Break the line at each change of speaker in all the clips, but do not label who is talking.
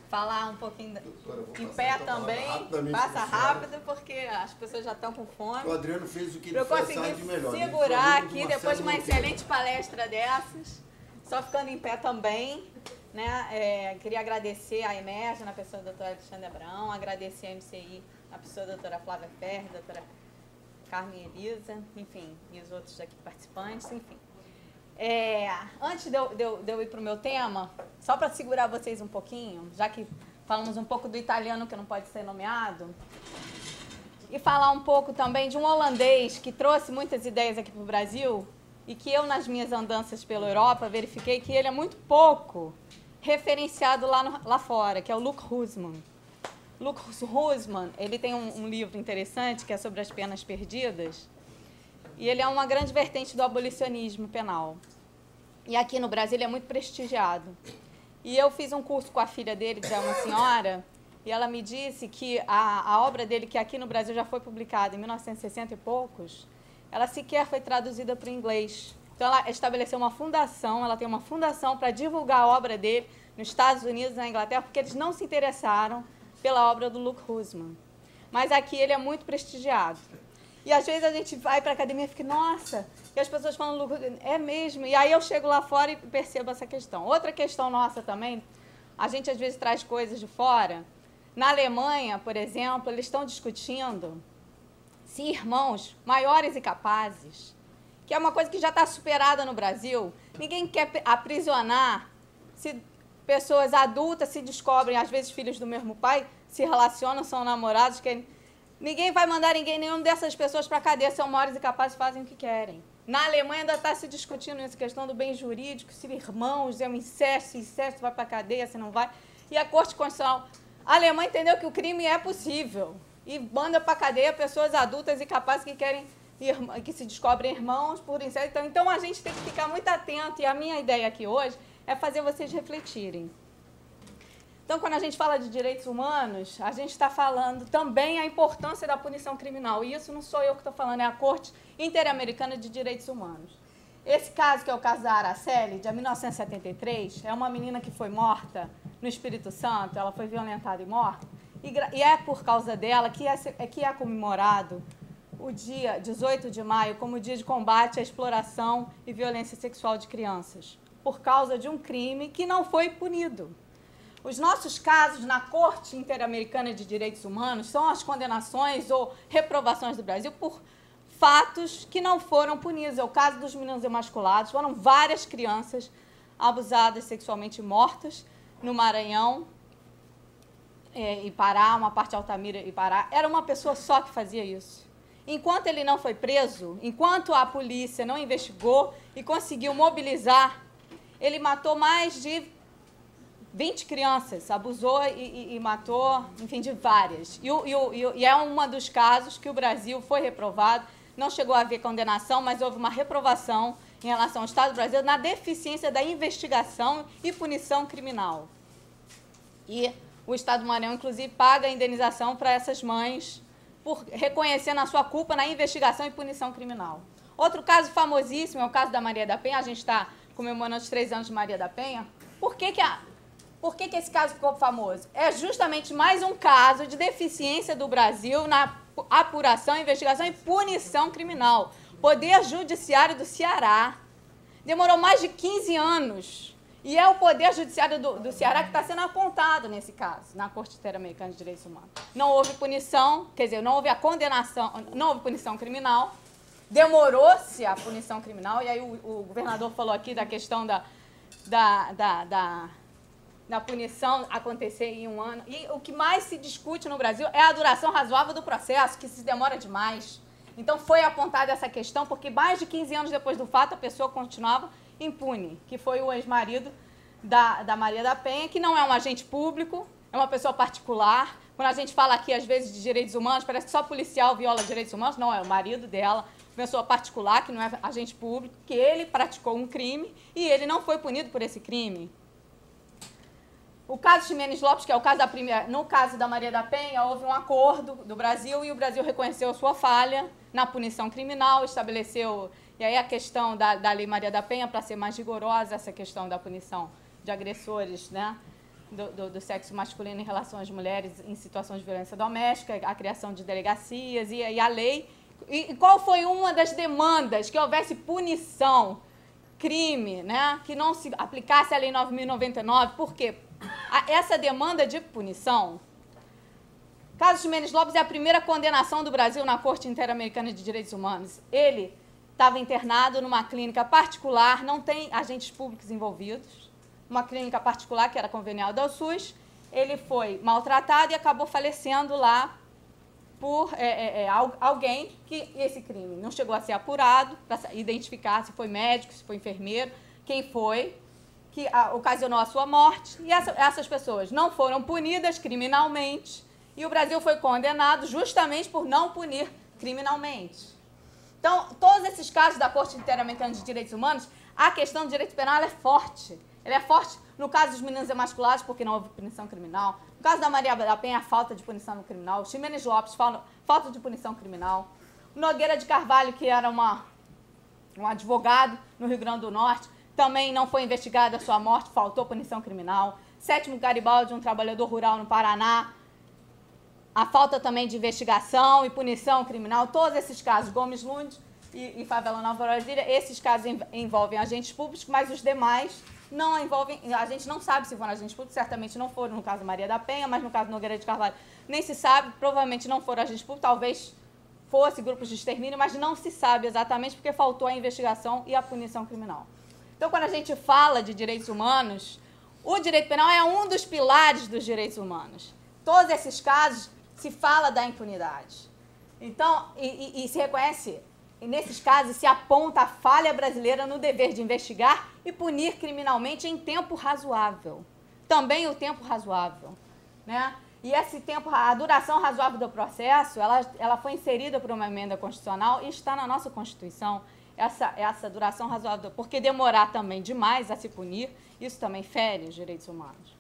Falar um pouquinho em pé também, passa rápido, porque as pessoas já estão com fome.
O Adriano fez o que ele
eu
faz
consegui
de melhor.
segurar aqui, depois de uma excelente palestra dessas, só ficando em pé também. Né? Queria agradecer a Emerge, na pessoa da doutora Alexandre Abraão, agradecer a MCI, na pessoa da doutora Flávia Ferri, doutora Carmen Elisa, enfim, e os outros aqui participantes, enfim. Antes de eu ir para o meu tema, só para segurar vocês um pouquinho, já que falamos um pouco do italiano que não pode ser nomeado, e falar um pouco também de um holandês que trouxe muitas ideias aqui para o Brasil e que eu, nas minhas andanças pela Europa, verifiquei que ele é muito pouco referenciado lá fora, que é o Luc Husman. Luc Husman, ele tem um livro interessante que é sobre as penas perdidas, e ele é uma grande vertente do abolicionismo penal. E aqui no Brasil ele é muito prestigiado. E eu fiz um curso com a filha dele, que é uma senhora, e ela me disse que a obra dele, que aqui no Brasil já foi publicada em 1960 e poucos, ela sequer foi traduzida para o inglês. Então ela estabeleceu uma fundação, ela tem uma fundação para divulgar a obra dele nos Estados Unidos e na Inglaterra, porque eles não se interessaram pela obra do Luc Husman. Mas aqui ele é muito prestigiado. E às vezes a gente vai para a academia e fica, nossa, e as pessoas falam, é mesmo? E aí eu chego lá fora e percebo essa questão. Outra questão nossa também, a gente às vezes traz coisas de fora. Na Alemanha, por exemplo, eles estão discutindo se irmãos maiores e capazes, que é uma coisa que já está superada no Brasil, ninguém quer aprisionar se pessoas adultas se descobrem, às vezes filhos do mesmo pai, se relacionam, são namorados, querem... Ninguém vai mandar nenhuma dessas pessoas para a cadeia, são maiores e capazes, fazem o que querem. Na Alemanha ainda está se discutindo essa questão do bem jurídico, se irmãos é um incesto, se incesto vai para a cadeia, se não vai. E a Corte Constitucional alemã entendeu que o crime é possível e manda para a cadeia pessoas adultas e capazes que querem, que se descobrem irmãos por incesto. Então a gente tem que ficar muito atento, e a minha ideia aqui hoje é fazer vocês refletirem. Então, quando a gente fala de direitos humanos, a gente está falando também a importância da punição criminal. E isso não sou eu que estou falando, é a Corte Interamericana de Direitos Humanos. Esse caso, que é o caso da Araceli, de 1973, é uma menina que foi morta no Espírito Santo, ela foi violentada e morta, e é por causa dela que é comemorado o dia 18 de maio como dia de combate à exploração e violência sexual de crianças, por causa de um crime que não foi punido. Os nossos casos na Corte Interamericana de Direitos Humanos são as condenações ou reprovações do Brasil por fatos que não foram punidos. É o caso dos meninos emasculados, foram várias crianças abusadas sexualmente mortas no Maranhão, e Pará, uma parte de Altamira e Pará. Era uma pessoa só que fazia isso. Enquanto ele não foi preso, enquanto a polícia não investigou e conseguiu mobilizar, ele matou mais de 20 crianças, abusou e matou, enfim, de várias. E é um dos casos que o Brasil foi reprovado, não chegou a haver condenação, mas houve uma reprovação em relação ao Estado do Brasil na deficiência da investigação e punição criminal. E o Estado do Maranhão, inclusive, paga a indenização para essas mães por reconhecendo a sua culpa na investigação e punição criminal. Outro caso famosíssimo é o caso da Maria da Penha. A gente está comemorando os 3 anos de Maria da Penha. Por que esse caso ficou famoso? É justamente mais um caso de deficiência do Brasil na apuração, investigação e punição criminal. O Poder Judiciário do Ceará demorou mais de 15 anos. E é o Poder Judiciário do Ceará que está sendo apontado nesse caso, na Corte Interamericana de Direitos Humanos. Não houve punição, quer dizer, não houve a condenação, não houve punição criminal, demorou-se a punição criminal, e aí o governador falou aqui da questão da punição acontecer em 1 ano. E o que mais se discute no Brasil é a duração razoável do processo, que se demora demais. Então foi apontada essa questão, porque mais de 15 anos depois do fato a pessoa continuava impune, que foi o ex-marido da Maria da Penha, que não é um agente público, é uma pessoa particular. Quando a gente fala aqui, às vezes, de direitos humanos, parece que só policial viola direitos humanos. Não, é o marido dela, pessoa particular, que não é agente público, que ele praticou um crime e ele não foi punido por esse crime. O caso Ximenes Lopes, que é o caso da primeira, no caso da Maria da Penha, houve um acordo do Brasil e o Brasil reconheceu a sua falha na punição criminal, estabeleceu, e aí a questão da Lei Maria da Penha, para ser mais rigorosa, essa questão da punição de agressores, né, do sexo masculino em relação às mulheres em situações de violência doméstica, a criação de delegacias e a lei. E qual foi uma das demandas? Que houvesse punição, crime, né, que não se aplicasse a Lei 9.099, por quê? Essa demanda de punição, caso Ximenes Lopes é a primeira condenação do Brasil na Corte Interamericana de Direitos Humanos. Ele estava internado numa clínica particular, não tem agentes públicos envolvidos, uma clínica particular que era conveniada ao SUS. Ele foi maltratado e acabou falecendo lá por alguém que esse crime não chegou a ser apurado para identificar se foi médico, se foi enfermeiro, quem foi, que ocasionou a sua morte, e essas pessoas não foram punidas criminalmente, e o Brasil foi condenado justamente por não punir criminalmente. Então, todos esses casos da Corte Interamericana de Direitos Humanos, a questão do direito penal é forte. Ela é forte no caso dos meninos emasculados, porque não houve punição criminal. No caso da Maria da Penha, a falta de punição criminal. O Ximenes Lopes, falta de punição criminal. O Nogueira de Carvalho, que era um advogado no Rio Grande do Norte, também não foi investigada a sua morte, faltou punição criminal. Sétimo Garibaldi, um trabalhador rural no Paraná, a falta também de investigação e punição criminal. Todos esses casos, Gomes Lund e Favela Nova Brasília, esses casos envolvem agentes públicos, mas os demais não envolvem, a gente não sabe se foram agentes públicos, certamente não foram no caso Maria da Penha, mas no caso Nogueira de Carvalho nem se sabe, provavelmente não foram agentes públicos, talvez fosse grupos de extermínio, mas não se sabe exatamente porque faltou a investigação e a punição criminal. Então, quando a gente fala de direitos humanos, o direito penal é um dos pilares dos direitos humanos. Todos esses casos se fala da impunidade. Então, e se reconhece, e nesses casos se aponta a falha brasileira no dever de investigar e punir criminalmente em tempo razoável. Também o tempo razoável, né? E esse tempo, a duração razoável do processo, ela foi inserida por uma emenda constitucional e está na nossa Constituição. Essa duração razoável, porque demorar também demais a se punir, isso também fere os direitos humanos.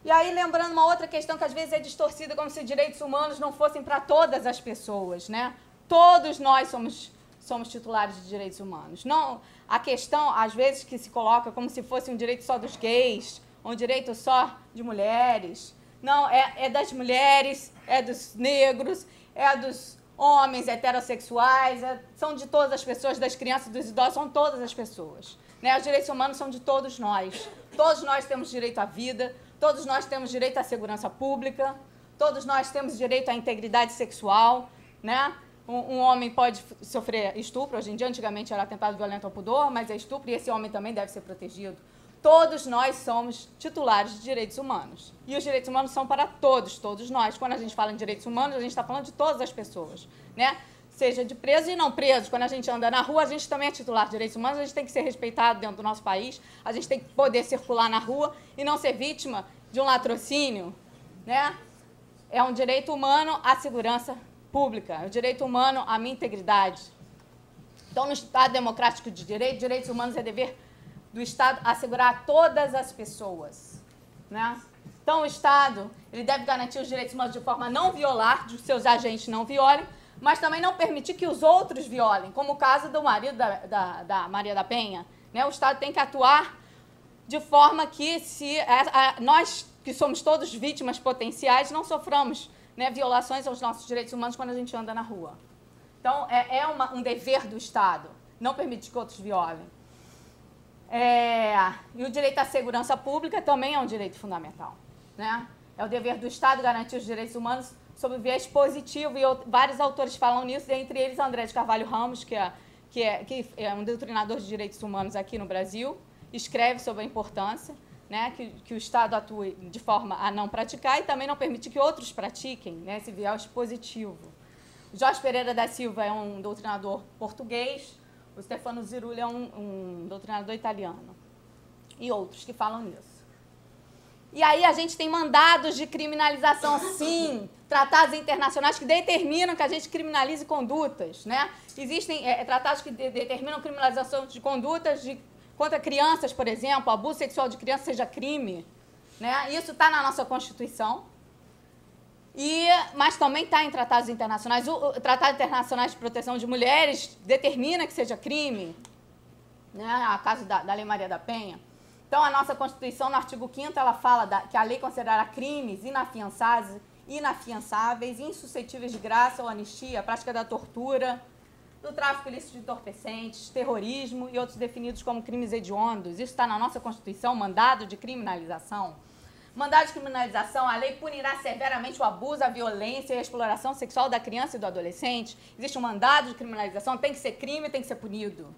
E aí, lembrando uma outra questão que às vezes é distorcida, como se direitos humanos não fossem para todas as pessoas, né? Todos nós somos titulares de direitos humanos. Não, a questão, às vezes, que se coloca como se fosse um direito só dos gays, um direito só de mulheres. Não, é das mulheres, é dos negros, é dos homens heterossexuais, são de todas as pessoas, das crianças, dos idosos, são todas as pessoas. Né? Os direitos humanos são de todos nós. Todos nós temos direito à vida, todos nós temos direito à segurança pública, todos nós temos direito à integridade sexual. Né? Um homem pode sofrer estupro, hoje em dia, antigamente era atentado violento ao pudor, mas é estupro e esse homem também deve ser protegido. Todos nós somos titulares de direitos humanos. E os direitos humanos são para todos, todos nós. Quando a gente fala em direitos humanos, a gente está falando de todas as pessoas, né? Seja de presos e não presos. Quando a gente anda na rua, a gente também é titular de direitos humanos, a gente tem que ser respeitado dentro do nosso país, a gente tem que poder circular na rua e não ser vítima de um latrocínio, né? É um direito humano à segurança pública, é um direito humano à minha integridade. Então, no Estado democrático de direito, direitos humanos é dever do Estado assegurar a todas as pessoas, né? Então, o Estado ele deve garantir os direitos humanos de forma a não violar, que os seus agentes não violem, mas também não permitir que os outros violem, como o caso do marido da Maria da Penha. Né? O Estado tem que atuar de forma que nós, que somos todos vítimas potenciais, não soframos, né, violações aos nossos direitos humanos quando a gente anda na rua. Então, um dever do Estado, não permitir que outros violem. E o direito à segurança pública também é um direito fundamental. Né? É o dever do Estado garantir os direitos humanos sob viés positivo, e vários autores falam nisso, entre eles André de Carvalho Ramos, que é um doutrinador de direitos humanos aqui no Brasil, escreve sobre a importância, né, que o Estado atue de forma a não praticar e também não permitir que outros pratiquem, né, esse viés positivo. Jorge Pereira da Silva é um doutrinador português, o Stefano Zirulli é um doutrinador italiano, e outros que falam nisso. E aí a gente tem mandados de criminalização, sim, tratados internacionais que determinam que a gente criminalize condutas, né? Existem tratados que determinam criminalização de condutas contra crianças, por exemplo, abuso sexual de criança seja crime, né? Isso está na nossa Constituição. Mas também está em tratados internacionais. O Tratado Internacional de Proteção de Mulheres determina que seja crime, né? A caso da Lei Maria da Penha. Então, a nossa Constituição, no artigo 5º, ela fala que a lei considerará crimes inafiançáveis, insuscetíveis de graça ou anistia, a prática da tortura, do tráfico ilícito de entorpecentes, terrorismo e outros definidos como crimes hediondos. Isso está na nossa Constituição, mandado de criminalização. Mandado de criminalização, a lei punirá severamente o abuso, a violência e a exploração sexual da criança e do adolescente. Existe um mandado de criminalização, tem que ser crime, tem que ser punido.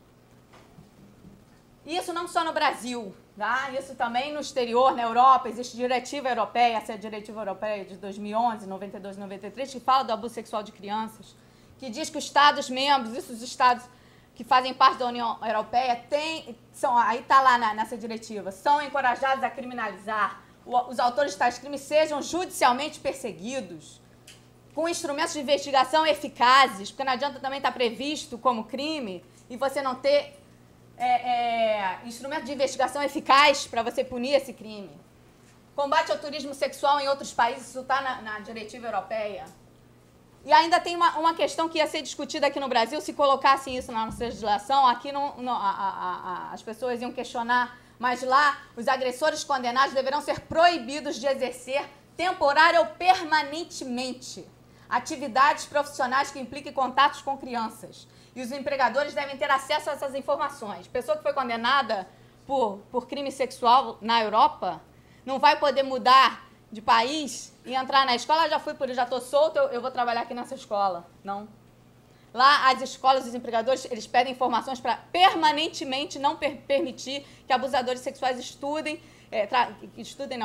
Isso não só no Brasil, tá? Isso também no exterior, na Europa, existe diretiva europeia, essa é a diretiva europeia de 2011, 92 e 93, que fala do abuso sexual de crianças, que diz que os Estados-membros, isso os Estados que fazem parte da União Europeia, aí está lá nessa diretiva, são encorajados a criminalizar os autores de tais crimes sejam judicialmente perseguidos, com instrumentos de investigação eficazes, porque não adianta também estar previsto como crime e você não ter instrumento de investigação eficaz para você punir esse crime. Combate ao turismo sexual em outros países, isso está na diretiva europeia. E ainda tem uma questão que ia ser discutida aqui no Brasil, se colocassem isso na nossa legislação, aqui as pessoas iam questionar, mas lá os agressores condenados deverão ser proibidos de exercer temporária ou permanentemente atividades profissionais que impliquem contatos com crianças. E os empregadores devem ter acesso a essas informações. Pessoa que foi condenada por crime sexual na Europa não vai poder mudar de país e entrar na escola. Já estou solto, eu vou trabalhar aqui nessa escola. Não. Lá, as escolas, os empregadores, eles pedem informações para permanentemente não permitir que abusadores sexuais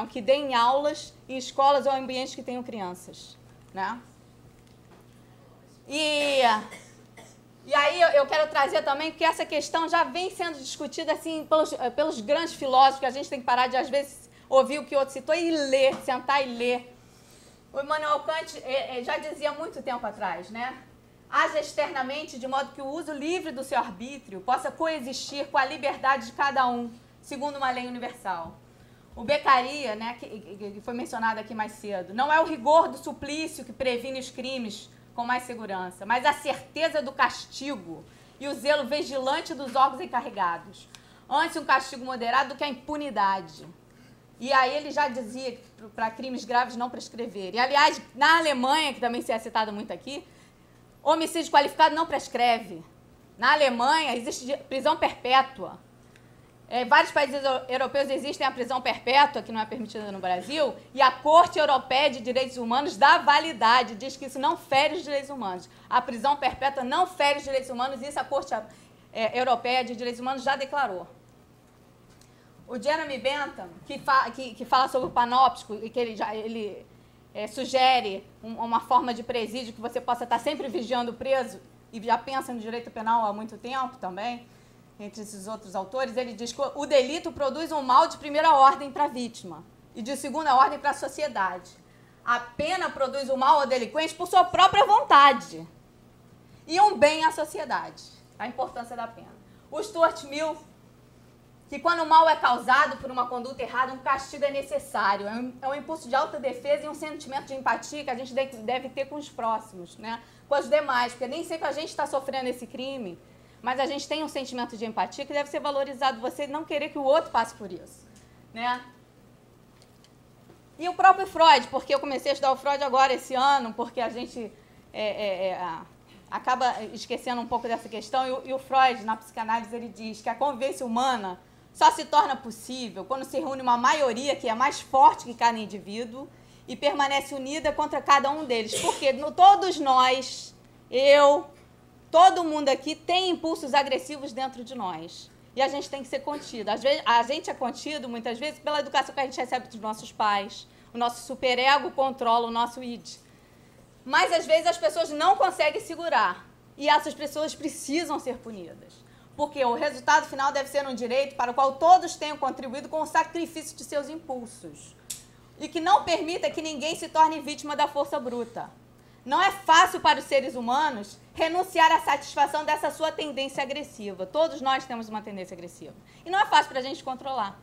que deem aulas em escolas ou ambientes que tenham crianças, né? E aí eu quero trazer também que essa questão já vem sendo discutida assim pelos grandes filósofos, que a gente tem que parar de, às vezes, ouvir o que o outro citou e ler, sentar e ler. O Immanuel Kant já dizia há muito tempo atrás, né? Haja externamente de modo que o uso livre do seu arbítrio possa coexistir com a liberdade de cada um, segundo uma lei universal. O Beccaria, né, que foi mencionado aqui mais cedo, não é o rigor do suplício que previne os crimes com mais segurança, mas a certeza do castigo e o zelo vigilante dos órgãos encarregados. Antes um castigo moderado do que a impunidade. E aí ele já dizia para crimes graves não prescrever. E, aliás, na Alemanha, que também se é citado muito aqui, homicídio qualificado não prescreve. Na Alemanha existe prisão perpétua. Vários países europeus existem a prisão perpétua, que não é permitida no Brasil, e a Corte Europeia de Direitos Humanos dá validade, diz que isso não fere os direitos humanos. A prisão perpétua não fere os direitos humanos, e isso a Corte Europeia de Direitos Humanos já declarou. O Jeremy Bentham, que fala sobre o panóptico, e que ele sugere uma forma de presídio que você possa estar sempre vigiando o preso, e já pensa no direito penal há muito tempo também, entre esses outros autores, ele diz que o delito produz um mal de primeira ordem para a vítima e de segunda ordem para a sociedade. A pena produz o mal ao delinquente por sua própria vontade e um bem à sociedade. A importância da pena. O Stuart Mill, que quando o mal é causado por uma conduta errada, um castigo é necessário. É um impulso de autodefesa e um sentimento de empatia que a gente deve ter com os próximos, né? Com os demais, porque nem sempre a gente está sofrendo esse crime, mas a gente tem um sentimento de empatia que deve ser valorizado, você não querer que o outro passe por isso, né? E o próprio Freud, porque eu comecei a estudar o Freud agora esse ano, porque a gente acaba esquecendo um pouco dessa questão, e o Freud, na psicanálise, ele diz que a convivência humana só se torna possível quando se reúne uma maioria que é mais forte que cada indivíduo e permanece unida contra cada um deles, porque todos nós, todo mundo aqui tem impulsos agressivos dentro de nós. E a gente tem que ser contido. Às vezes, a gente é contido, muitas vezes, pela educação que a gente recebe dos nossos pais. O nosso superego controla o nosso id. Mas, às vezes, as pessoas não conseguem segurar. E essas pessoas precisam ser punidas. Porque o resultado final deve ser um direito para o qual todos tenham contribuído com o sacrifício de seus impulsos. e que não permita que ninguém se torne vítima da força bruta. Não é fácil para os seres humanos renunciar à satisfação dessa sua tendência agressiva. Todos nós temos uma tendência agressiva. E não é fácil para a gente controlar.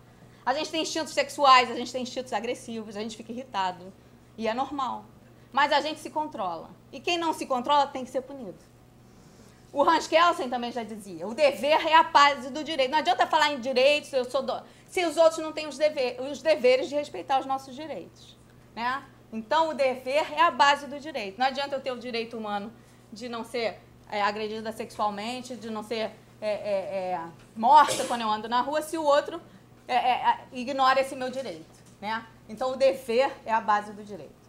A gente tem instintos sexuais, a gente tem instintos agressivos, a gente fica irritado. E é normal. Mas a gente se controla. E quem não se controla tem que ser punido. O Hans Kelsen também já dizia, o dever é a base do direito. Não adianta falar em direitos, se os outros não têm os deveres de respeitar os nossos direitos. Né? Então, o dever é a base do direito. Não adianta eu ter o direito humano de não ser agredida sexualmente, de não ser morta quando eu ando na rua, se o outro ignora esse meu direito. Né? Então, o dever é a base do direito.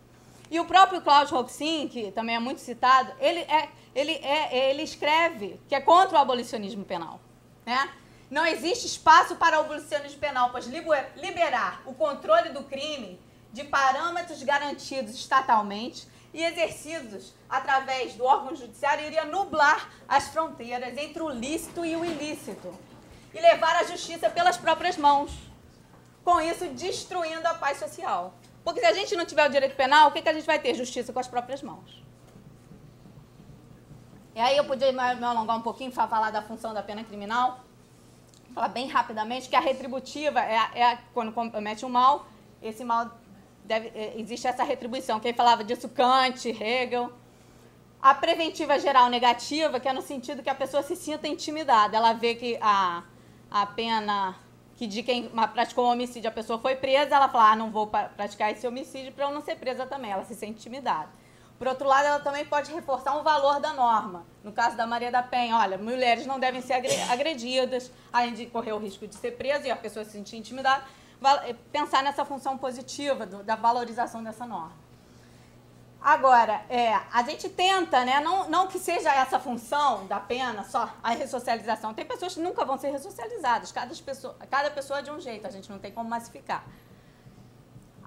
E o próprio Klaus Roxin, que também é muito citado, ele escreve que é contra o abolicionismo penal. Né? Não existe espaço para o abolicionismo penal, pois liberar o controle do crime de parâmetros garantidos estatalmente e exercidos através do órgão judiciário iria nublar as fronteiras entre o lícito e o ilícito e levar a justiça pelas próprias mãos, com isso destruindo a paz social. Porque se a gente não tiver o direito penal, o que a gente vai ter? Justiça com as próprias mãos. E aí eu podia me alongar um pouquinho para falar da função da pena criminal, falar bem rapidamente que a retributiva quando comete um mal, esse mal existe essa retribuição. Quem falava disso? Kant, Hegel. A preventiva geral negativa, que é no sentido que a pessoa se sinta intimidada. Ela vê que a pena que de quem praticou um homicídio, a pessoa foi presa, ela fala, não vou praticar esse homicídio para eu não ser presa também. Ela se sente intimidada. Por outro lado, ela também pode reforçar um valor da norma. No caso da Maria da Penha, olha, mulheres não devem ser agredidas, além de correr o risco de ser presa e a pessoa se sentir intimidada. Pensar nessa função positiva da valorização dessa norma. Agora, a gente tenta, né, não que seja essa função da pena, só a ressocialização. Tem pessoas que nunca vão ser ressocializadas, cada pessoa é de um jeito, a gente não tem como massificar.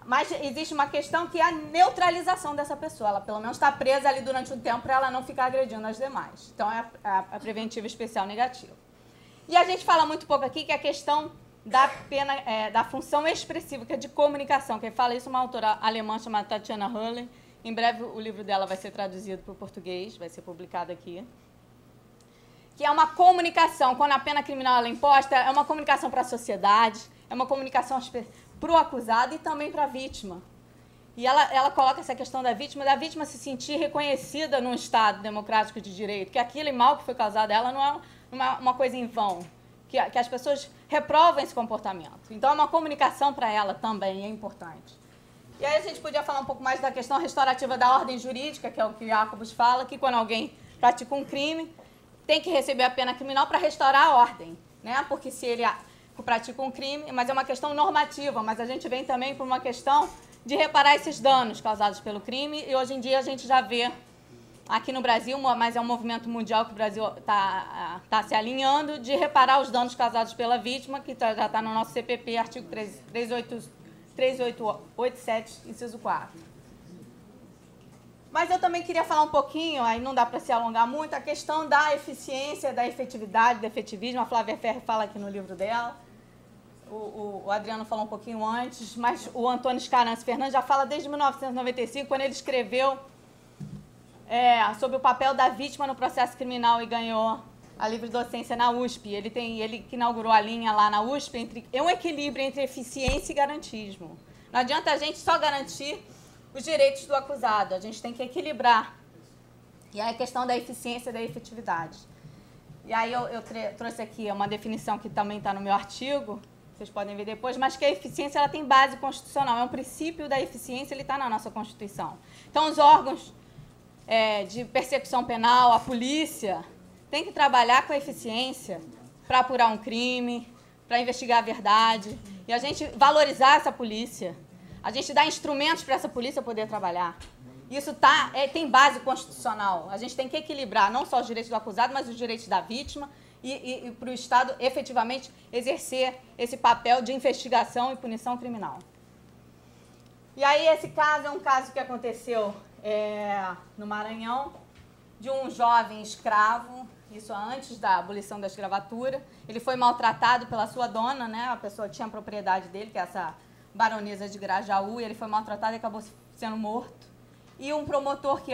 Mas existe uma questão que é a neutralização dessa pessoa. Ela pelo menos está presa ali durante um tempo para ela não ficar agredindo as demais. Então, é a preventiva especial negativa. E a gente fala muito pouco aqui que é a questão da pena, da função expressiva, que é de comunicação. Quem fala isso é uma autora alemã chamada Tatiana Hölln. Em breve o livro dela vai ser traduzido para o português, vai ser publicado aqui. Que é uma comunicação, quando a pena criminal é imposta, é uma comunicação para a sociedade, é uma comunicação para o acusado e também para a vítima. E ela coloca essa questão da vítima se sentir reconhecida num Estado democrático de direito, que aquele mal que foi causado a ela não é uma coisa em vão, que as pessoas reprovam esse comportamento. Então, é uma comunicação para ela também, é importante. E aí a gente podia falar um pouco mais da questão restaurativa da ordem jurídica, que é o que Jacobus fala, que quando alguém pratica um crime, tem que receber a pena criminal para restaurar a ordem, né? Porque se ele pratica um crime, mas é uma questão normativa, mas a gente vem também por uma questão de reparar esses danos causados pelo crime, e hoje em dia a gente já vê aqui no Brasil, mas é um movimento mundial que o Brasil está se alinhando, de reparar os danos causados pela vítima, que já está no nosso CPP, artigo 3887, inciso 4. Mas eu também queria falar um pouquinho, aí não dá para se alongar muito, a questão da eficiência, da efetividade, do efetivismo. A Flávia Ferri fala aqui no livro dela. O Adriano falou um pouquinho antes, mas o Antônio Scarance Fernandes já fala desde 1995, quando ele escreveu sobre o papel da vítima no processo criminal e ganhou a livre docência na USP. Ele que inaugurou a linha lá na USP, um equilíbrio entre eficiência e garantismo. Não adianta a gente só garantir os direitos do acusado, a gente tem que equilibrar. E aí a questão da eficiência e da efetividade. E aí eu trouxe aqui uma definição que também está no meu artigo, vocês podem ver depois, mas que a eficiência ela tem base constitucional, é um princípio da eficiência, ele está na nossa Constituição. Então, os órgãos de persecução penal, a polícia, tem que trabalhar com a eficiência para apurar um crime, para investigar a verdade, e a gente valorizar essa polícia, a gente dá instrumentos para essa polícia poder trabalhar. Isso tem base constitucional. A gente tem que equilibrar não só os direitos do acusado, mas os direitos da vítima e para o Estado efetivamente exercer esse papel de investigação e punição criminal. E aí esse caso é um caso que aconteceu no Maranhão, de um jovem escravo, isso antes da abolição da escravatura. Ele foi maltratado pela sua dona, né? A pessoa tinha a propriedade dele, que é essa baronesa de Grajaú, e ele foi maltratado e acabou sendo morto. E um promotor que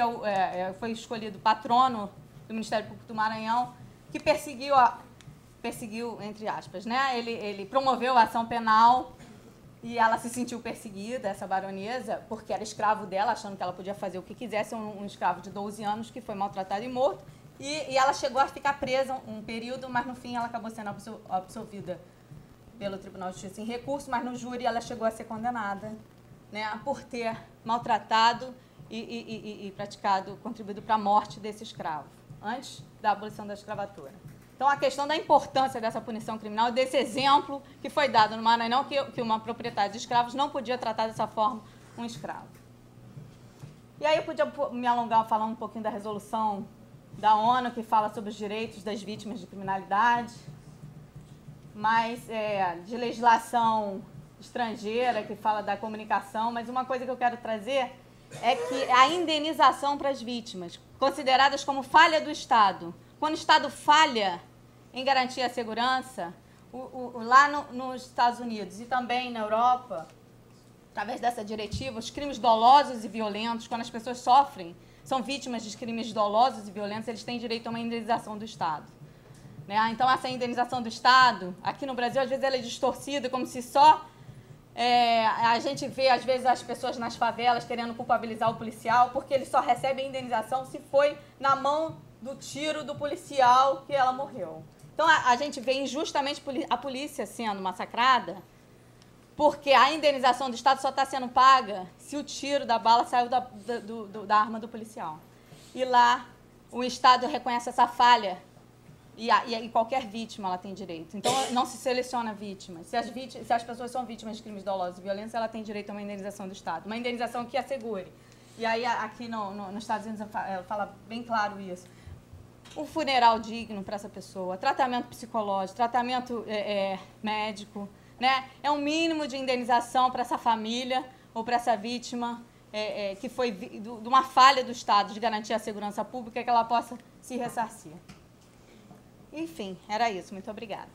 foi escolhido patrono do Ministério Público do Maranhão, que perseguiu, entre aspas, né? Ele promoveu a ação penal e ela se sentiu perseguida, essa baronesa, porque era escravo dela, achando que ela podia fazer o que quisesse, um escravo de 12 anos que foi maltratado e morto. E ela chegou a ficar presa um período, mas no fim ela acabou sendo absolvida pelo Tribunal de Justiça em recurso, mas no júri ela chegou a ser condenada, né, por ter maltratado e contribuído para a morte desse escravo, antes da abolição da escravatura. Então, a questão da importância dessa punição criminal, desse exemplo que foi dado no Maranhão, que uma proprietária de escravos não podia tratar dessa forma um escravo. E aí eu podia me alongar falando um pouquinho da resolução da ONU, que fala sobre os direitos das vítimas de criminalidade, mas de legislação estrangeira, que fala da comunicação, mas uma coisa que eu quero trazer é que a indenização para as vítimas, consideradas como falha do Estado. Quando o Estado falha em garantir a segurança, lá nos Estados Unidos e também na Europa, através dessa diretiva, os crimes dolosos e violentos, quando as pessoas são vítimas de crimes dolosos e violentos, eles têm direito a uma indenização do Estado. Né? Então, essa indenização do Estado, aqui no Brasil, às vezes ela é distorcida, como se só... a gente vê, às vezes, as pessoas nas favelas querendo culpabilizar o policial, porque eles só recebem indenização se foi na mão do tiro do policial que ela morreu. Então, a gente vê injustamente a polícia sendo massacrada, porque a indenização do Estado só está sendo paga se o tiro da bala saiu da arma do policial. E lá, o Estado reconhece essa falha, e qualquer vítima ela tem direito. Então, não se seleciona vítimas. Se as pessoas são vítimas de crimes dolosos e violentos, ela tem direito a uma indenização do Estado. Uma indenização que assegure. E aí, aqui nos Estados Unidos, fala bem claro isso. Um funeral digno para essa pessoa, tratamento psicológico, tratamento médico, né? É um mínimo de indenização para essa família ou para essa vítima que foi de uma falha do Estado de garantir a segurança pública, que ela possa se ressarcir. Enfim, era isso. Muito obrigada.